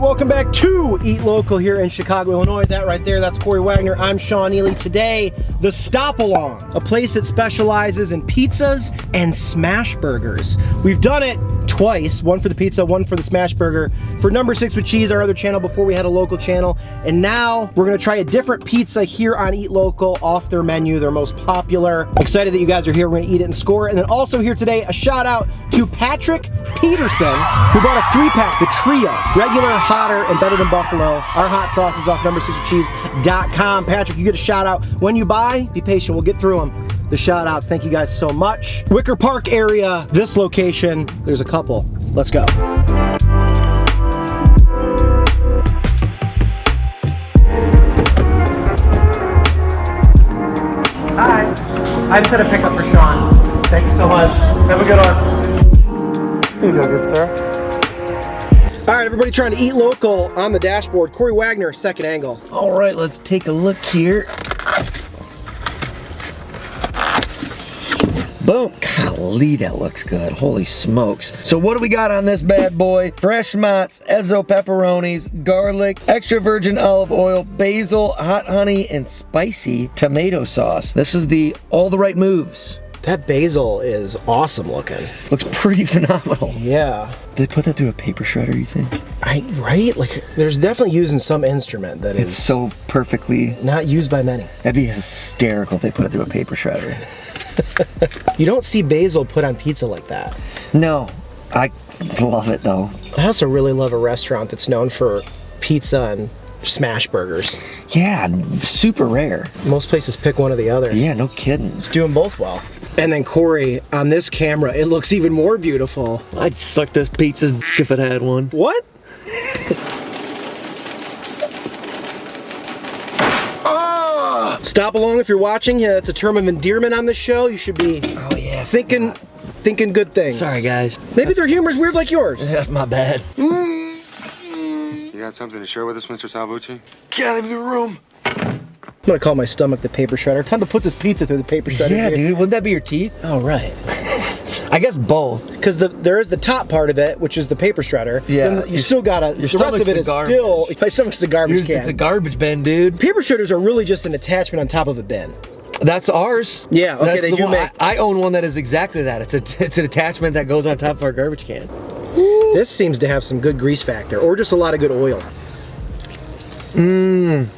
welcome back to Eat Local here in Chicago, Illinois. That right there, that's Corey Wagner. I'm Sean Ely. Today, the StopAlong, a place that specializes in pizzas and smash burgers. We've done it twice, one for the pizza, one for the smash burger, for Number 6 with Cheese, our other channel before we had a local channel. And now we're gonna try a different pizza here on Eat Local, off their menu, their most popular. Excited that you guys are here. We're gonna eat it and score it. And then also here today, a shout out to Patrick Peterson, who bought a 3-pack, the Trio, regular, hotter, and better than Buffalo. Our hot sauce is off numbersixwithcheese.com. Patrick, you get a shout out when you buy. Be patient, we'll get through them. The shout outs, thank you guys so much. Wicker Park area, this location, there's a couple. Let's go. Hi, I've set a pickup for Sean. Thank you so much. Have a good one. Here you go, good sir. All right, everybody trying to eat local on the dashboard. Corey Wagner, second angle. All right, let's take a look here. Boom. Golly, that looks good. Holy smokes. So what do we got on this bad boy? Fresh mozz, Ezzo pepperonis, garlic, extra virgin olive oil, basil, hot honey, and spicy tomato sauce. This is the all the right moves. That basil is awesome looking. Looks pretty phenomenal. Yeah. Did they put that through a paper shredder, you think? Right? Like, there's definitely using some instrument that It's so perfectly... not used by many. That'd be hysterical if they put it through a paper shredder. You don't see basil put on pizza like that. No, I love it though. I also really love a restaurant that's known for pizza and smash burgers. Yeah, super rare. Most places pick one or the other. Yeah, no kidding. Doing both well. And then Corey, on this camera, it looks even more beautiful. I'd suck this pizza's dick if it had one. What? Stop along if you're watching. Yeah, it's a term of endearment on this show. You should be thinking good things. Sorry, guys. Maybe their humor's weird like yours. That's my bad. You got something to share with us, Mr. Salvucci? Get out of the room. I'm gonna call my stomach the paper shredder. Time to put this pizza through the paper shredder. Yeah, here. dude. Wouldn't that be your teeth? Oh, right. I guess both. Because there is the top part of it, which is the paper shredder. Yeah. Then you still gotta, the rest of it is still, my stomach's the garbage can. It's a garbage bin, dude. Paper shredders are really just an attachment on top of a bin. That's ours. Yeah, okay, they do make. I own one that is exactly that. It's an attachment that goes on top of our garbage can. This seems to have some good grease factor, or just a lot of good oil. Mmm.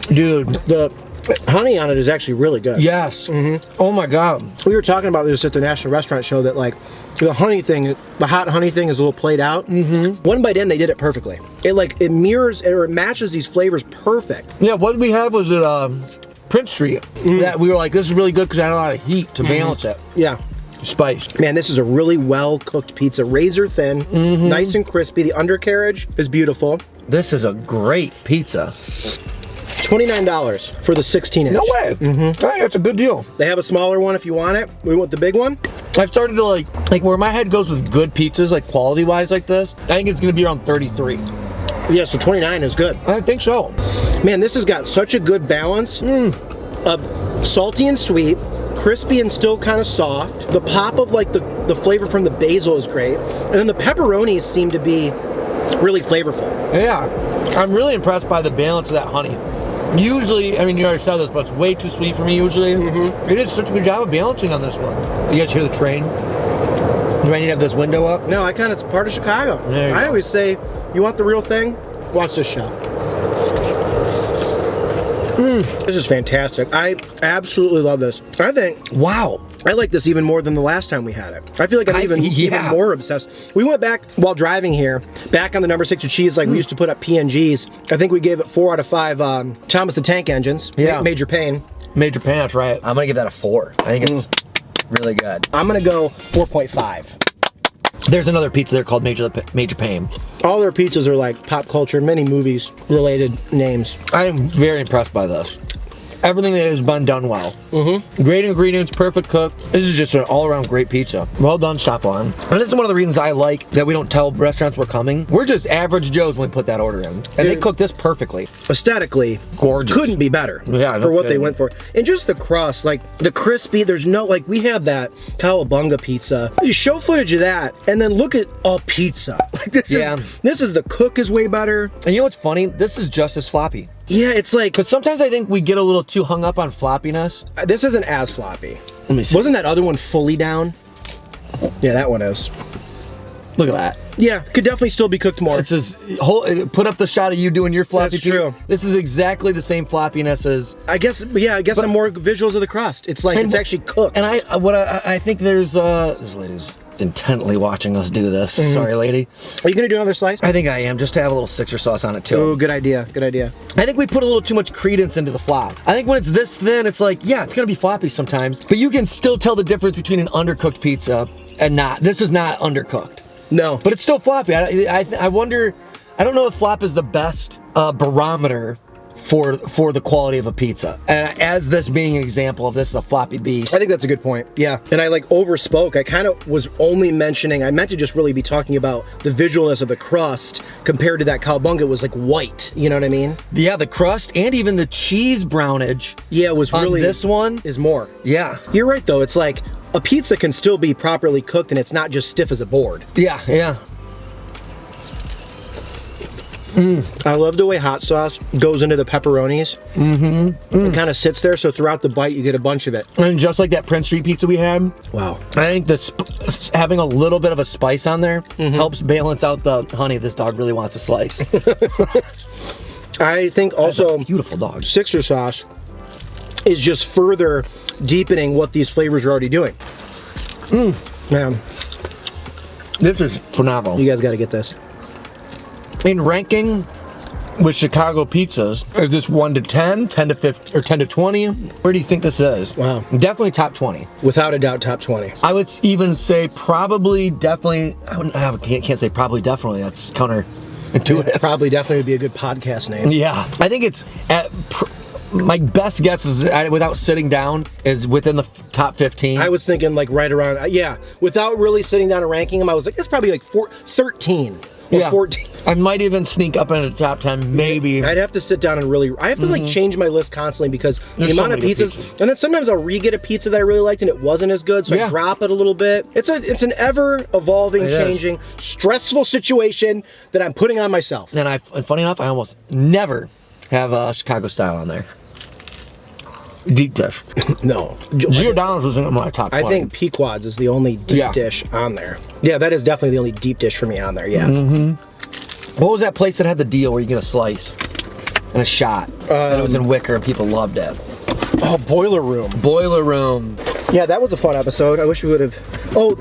Dude, the honey on it is actually really good. Yes. Oh my God. We were talking about this at the National Restaurant Show, that like the honey thing, the hot honey thing is a little played out. One bite in, they did it perfectly. It mirrors or it matches these flavors perfect. Yeah, what we had was at Prince Street that we were like, this is really good because it had a lot of heat to balance it. Yeah. Spice. Man, this is a really well cooked pizza. Razor thin, nice and crispy. The undercarriage is beautiful. This is a great pizza. $29 for the 16-inch. No way. I think that's a good deal. They have a smaller one if you want it. We want the big one. I've started to like where my head goes with good pizzas, like quality wise like this, I think it's gonna be around 33. Yeah, so 29 is good. I think so. Man, this has got such a good balance of salty and sweet, crispy and still kind of soft. The pop of like the flavor from the basil is great. And then the pepperonis seem to be really flavorful. Yeah, I'm really impressed by the balance of that honey. Usually, I mean, you already said this, but it's way too sweet for me usually. It did such a good job of balancing on this one. You guys hear the train? Do I need to have this window up? No, it's part of Chicago. There you I go. always say, you want the real thing? Watch this show. This is fantastic. I absolutely love this. I think, Wow. I like this even more than the last time we had it. I feel like I'm even more obsessed. We went back while driving here, back on the Number 6 with Cheese, like we used to put up PNGs. I think we gave it 4 out of 5 Thomas the Tank Engines. Yeah. Major Pain. Major Pain, that's right. I'm gonna give that a 4. I think it's really good. I'm gonna go 4.5. There's another pizza there called Major Pain. All their pizzas are like pop culture, many movies related names. I am very impressed by this. Everything that has been done well. Great ingredients, perfect cook. This is just an all-around great pizza. Well done, StopAlong. And this is one of the reasons I like that we don't tell restaurants we're coming. We're just average Joes when we put that order in. And they cook this perfectly. Aesthetically, Gorgeous. couldn't be better for what they went for. And just the crust, like the crispy, there's no, like we have that cowabunga pizza. You show footage of that and then look at a pizza. Like this is the cook is way better. And you know what's funny? This is just as floppy. Yeah, it's like, Because sometimes I think we get a little too hung up on floppiness. this isn't as floppy. Let me see. Wasn't that other one fully down? Yeah, that one is. Look at that. Yeah, could definitely still be cooked more. It's just, put up the shot of you doing your floppy That's pizza. true. This is exactly the same floppiness as... I guess I'm more visuals of the crust. It's like, it's actually cooked. And I think there's this lady's intently watching us do this. Sorry, lady. Are you gonna do another slice? I think I am, just to have a little Sixer sauce on it too. Oh, good idea, good idea. I think we put a little too much credence into the flop. I think when it's this thin, it's like, yeah, it's gonna be floppy sometimes, but you can still tell the difference between an undercooked pizza and not. This is not undercooked. No. But it's still floppy. I wonder, I don't know if flop is the best barometer for the quality of a pizza. And as this being an example of this is a floppy beast. I think that's a good point. Yeah. And I like overspoke. I kind of was only mentioning, I meant to just really be talking about the visualness of the crust compared to that cowabunga. It was like white. You know what I mean? Yeah, the crust and even the cheese brownage. Yeah, it was really, this one is more. Yeah. You're right though. It's like a pizza can still be properly cooked and it's not just stiff as a board. Yeah, yeah. I love the way hot sauce goes into the pepperonis. It kind of sits there, so throughout the bite you get a bunch of it. And just like that Prince Street pizza we had, Wow. I think having a little bit of a spice on there helps balance out the honey. This dog really wants a slice. I think also Beautiful dog. Sixer sauce is just further deepening what these flavors are already doing. Man, This is phenomenal. you guys got to get this. In ranking with Chicago pizzas, is this 1 to 10, 10 to 15, or 10 to 20? Where do you think this is? Wow. Definitely top 20. Without a doubt, top 20. I would even say probably, definitely, I can't say probably, definitely, that's counterintuitive. Probably definitely would be a good podcast name. Yeah, I think it's at, my best guess is, without sitting down, is within the top 15. I was thinking like right around, yeah, without really sitting down and ranking them, I was like, it's probably like 13 or 14. I might even sneak up into the top 10, maybe. I'd have to sit down and really, I have to like change my list constantly because There's the so amount of many good pizzas, and then sometimes I'll re-get a pizza that I really liked and it wasn't as good, so I drop it a little bit. It's an ever-evolving, changing, stressful situation that I'm putting on myself. And funny enough, I almost never have a Chicago style on there. Deep dish. No. Giordano's was in my top 20. I think Pequod's is the only deep dish on there. Yeah, that is definitely the only deep dish for me on there, yeah. What was that place that had the deal where you get a slice and a shot? And it was in Wicker and people loved it. Oh, Boiler Room. Boiler Room. Yeah, that was a fun episode. I wish we would have. Oh,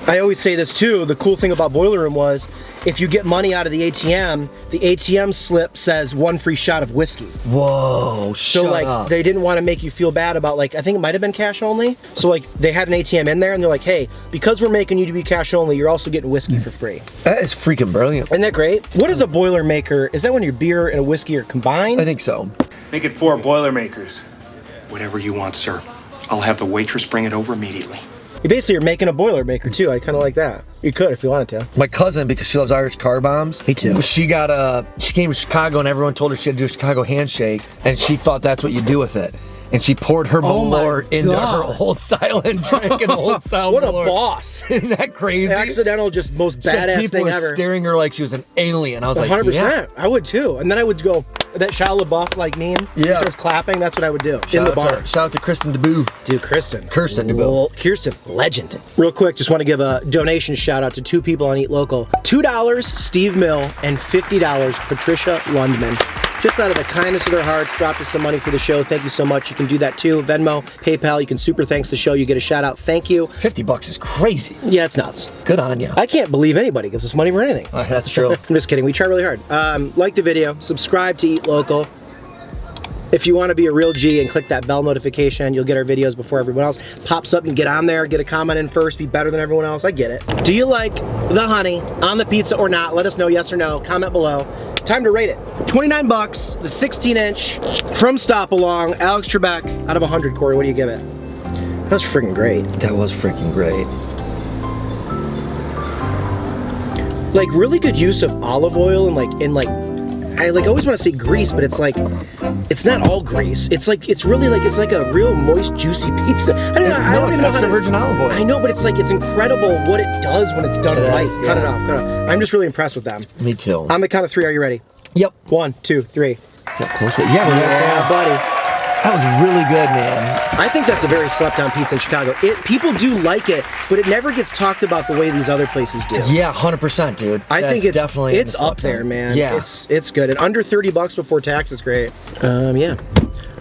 I always say this too. The cool thing about Boiler Room was if you get money out of the ATM slip says 1 free shot of whiskey. Whoa, So like up. they didn't want to make you feel bad about like, I think it might have been cash only. So like they had an ATM in there and they're like, hey, because we're making you to be cash only, you're also getting whiskey for free. That is freaking brilliant. Isn't that great? What is a boiler maker? Is that when your beer and a whiskey are combined? I think so. Make it 4 Boilermakers. Whatever you want, sir. I'll have the waitress bring it over immediately. You basically are making a boiler maker too. I kind of like that. You could if you wanted to. My cousin, because she loves Irish car bombs. Me too. She came to Chicago and everyone told her she had to do a Chicago handshake and she thought that's what you do with it. And she poured her Malort into her old style and drank an old style What Malort. a boss. Isn't that crazy? Accidental, just most badass people thing were ever. staring at her like she was an alien. I was like, 100%. yeah. I would too. And then I would go, that Shia LaBeouf like meme. Yeah. Starts clapping. That's what I would do. In the bar. Shout out to Kristen DeBoo. Dude, Kirsten. Kirsten, legend. Real quick, just want to give a donation shout out to 2 people on Eat Local. $2, Steve Mill, and $50, Patricia Lundman. Just out of the kindness of their hearts, dropped us some money for the show. Thank you so much. You can do that too. Venmo, PayPal, you can super thanks the show. You get a shout out. Thank you. $50 is crazy. Yeah, it's nuts. Good on you. I can't believe anybody gives us money for anything. That's true. I'm just kidding. We try really hard. Like the video, subscribe to Eat Local. If you want to be a real G and click that bell notification, you'll get our videos before everyone else pops up. And get on there, get a comment in first, be better than everyone else. I get it. Do you like the honey on the pizza or not? Let us know, yes or no. Comment below. Time to rate it. 29 bucks, the 16-inch from StopAlong. Alex Trebek, out of 100, Corey, what do you give it? That was freaking great. That was freaking great. Like really good use of olive oil and I always want to say grease, but it's like, it's not all grease. It's like, it's really like, it's like a real moist, juicy pizza. I don't know. I don't even know how to, virgin olive oil. I know, but it's like, it's incredible what it does when it's done right. Yeah. Cut it off, cut it off. I'm just really impressed with them. Me too. On the count of 3, are you ready? Yep. 1, 2, 3. Is that close? Yeah, we're right Yeah, there. buddy. That was really good, man. I think that's a very slept on pizza in Chicago. People do like it, but it never gets talked about the way these other places do. Yeah, 100%, dude. I think it's definitely it's up there, man. Yeah. It's good. And under 30 bucks before tax is great. Yeah.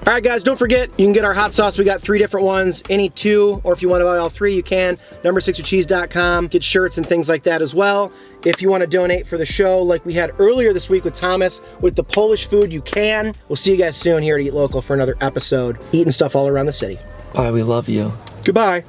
All right, guys, don't forget, you can get our hot sauce. We got 3 different ones, any 2, or if you want to buy all 3, you can. numbersixwithcheese.com. Get shirts and things like that as well. If you want to donate for the show, like we had earlier this week with Thomas, with the Polish food, you can. We'll see you guys soon here at Eat Local for another episode, eating stuff all around the city. Bye, we love you. Goodbye.